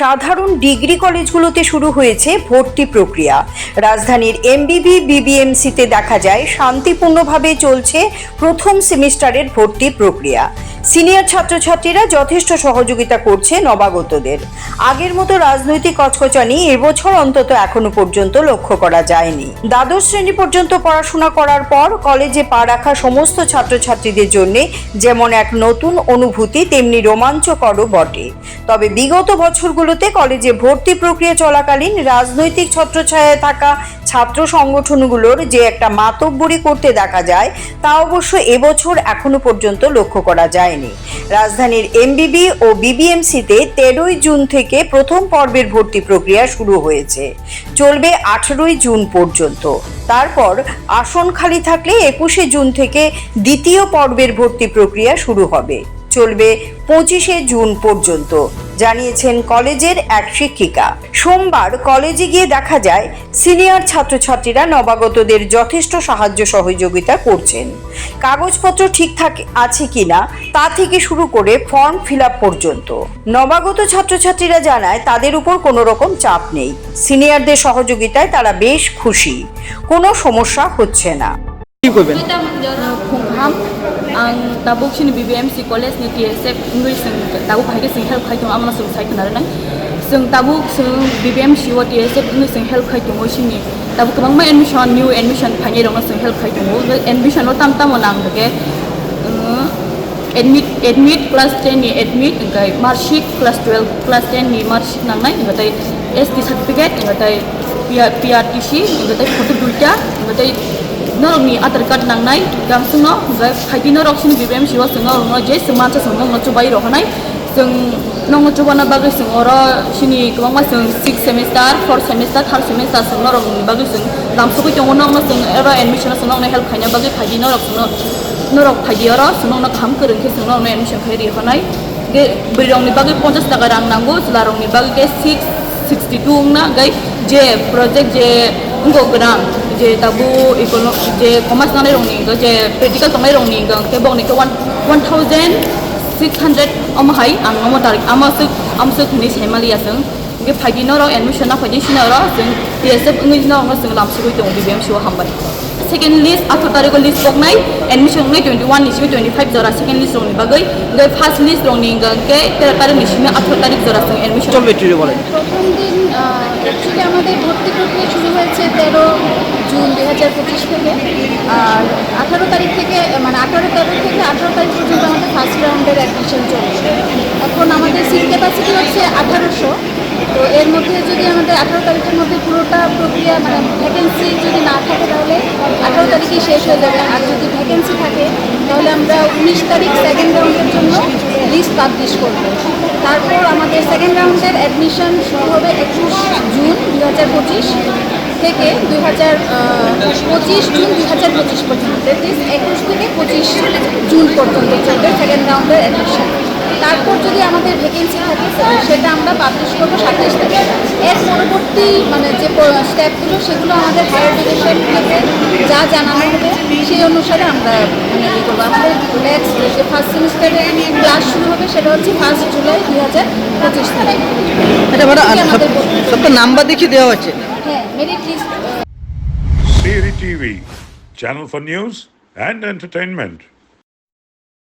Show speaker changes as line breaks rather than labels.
সাধারণ ডিগ্রি কলেজগুলোতে শুরু হয়েছে ভর্তি প্রক্রিয়া। রাজধানীর এমবিবি বিবিএমসিতে দেখা যায় শান্তিপূর্ণভাবে চলছে প্রথম সেমিস্টারের ভর্তি প্রক্রিয়া। সিনিয়র ছাত্রছাত্রীরা যথেষ্ট সহযোগিতা করছে নবাগতদের। আগের মতো রাজনৈতিক কচকচানি এবছর অন্তত এখনো পর্যন্ত লক্ষ্য করা যায়নি। দ্বাদশ শ্রেণী পর্যন্ত পড়াশোনা করার পর কলেজে পা রাখা সমস্ত ছাত্রছাত্রীদের জন্য যেমন এক নতুন অনুভূতি, তেমনি রোমাঞ্চকরও বটে। তবে বিগত বছরগুলোতে কলেজে ভর্তি প্রক্রিয়া চলাকালীন রাজনৈতিক ছত্রছায়ায় থাকা ছাত্র সংগঠনগুলোর যে একটা মাতব্বরি করতে দেখা যায়, তা অবশ্য এবছর এখনো পর্যন্ত লক্ষ্য করা যায়নি। রাজধানীর এমবিবি ও বিবিএমসিতে 13ই জুন থেকে প্রথম পর্বের ভর্তি প্রক্রিয়া শুরু হয়েছে, চলবে 18ই জুন পর্যন্ত। তারপর আসন খালি থাকলে 21শে জুন থেকে দ্বিতীয় পর্বের ভর্তি প্রক্রিয়া শুরু হবে, চলবে 25শে জুন পর্যন্ত, জানিয়েছেন কলেজের এক শিক্ষিকা। সোমবার কলেজে গিয়ে দেখা যায় সিনিয়র ছাত্রছাত্রীরা নবাগতদের যথেষ্ট সাহায্য সহযোগিতা করছেন। কাগজপত্র ঠিকঠাক আছে কিনা তা থেকে শুরু করে ফর্ম ফিল আপ পর্যন্ত। নবাগত ছাত্রছাত্রীরা জানায় তাদের উপর কোনো রকম চাপ নেই। সিনিয়রদের সহযোগিতায় তারা বেশ খুশি, কোনো সমস্যা হচ্ছে না।
Ang tabuk sini BBMC college ni TSF English sing tabuk hai ke sing help khai tung amna sing sai kana na sing tabuk sing BBMC wa TSF English sing help khai tung o sini tabuk kabang ma admission new admission phanye rong sing help khai tung o admission o tam tam onang ke admit class 10 ni admit ngai marksheet class 12 class 10 ni marksheet nang nai ngatai ST certificate ngatai PRTC ngatai photo duita ngatai norok ni aadhaar card nangnai gam sungno gai phaidi norok sini BBMC wa sungno no je semansa sungno no chubai rohanai sung nong chubana bagai sung oro sini kwangma sung 6 semester 4 semester 3 semester sung norok ni bagai sung gam sukoi tong no sung era admission sung no help khanya bagai phaidi norok sungno norok phaidi oro sung no kham koreng ke sung no admission khai ri hanai ge birong ni bagai 50 taka rang nango sularong ni bagai ke 662 na gai je project je ungo grant je tabu ekonomi je commerce nane rong ning je practical tongai rong ning ke bong ni ke 1600 amhai ang mo tarik amsuk ni semali asung ge phaidi no ro admission na phaidi sina ro sung TSF ngi no ngo sung lam sugoi tong BBMC wa hambai second list ato tarik list bok nai admission ngai 21 ni 25 jora second list rong ni bagai ge first list rong ning ke 13 tarik ni sina ato tarik jora sung admission
চলবে একটু বলেন।
প্রথম দিন actually আমাদের ভর্তি প্রক্রিয়া শুরু হয়েছে 13 জুন 2025 থেকে, আর 18 তারিখ থেকে মানে 18 তারিখ থেকে 18 তারিখ পর্যন্ত আমাদের ফার্স্ট রাউন্ডের অ্যাডমিশন চলছে। এখন আমাদের সিট ক্যাপাসিটি হচ্ছে 1800। তো এর মধ্যে যদি আমাদের 18 তারিখের মধ্যে পুরোটা প্রক্রিয়া মানে ভ্যাকেন্সি যদি না থাকে তাহলে 18 তারিখেই শেষ হয়ে যাবে, আর যদি ভ্যাকেন্সি থাকে তাহলে আমরা 19 তারিখ সেকেন্ড রাউন্ডের জন্য লিস্ট পাবলিশ করব। তারপর আমাদের সেকেন্ড রাউন্ডের অ্যাডমিশন শুরু হবে 21 জুন 2025 থেকে 2025 জুন 2025 পর্যন্ত, দ্যাট ইজ 21 থেকে 25 জুন পর্যন্ত চলবে সেকেন্ড রাউন্ডের অ্যাডমিশন। তারপর যদি আমাদের ভ্যাকেন্সি থাকে সেটা আমরা পাবলিশ করবো 27 তারিখ। এর পরবর্তী মানে যে স্টেপগুলো সেগুলো আমাদের হায়ার এডুকেশন থেকে যা জানানো হবে সেই অনুসারে আমরা মানে কী করবো। আমাদের নেক্সট যে ফার্স্ট সেমিস্টারে ক্লাস শুরু হবে সেটা হচ্ছে 1 জুলাই 2025 তারিখ।
সবটা নাম্বার দেখিয়ে দেওয়া হচ্ছে।
হ্যাঁ, merit list.
Siri TV, channel for news and entertainment.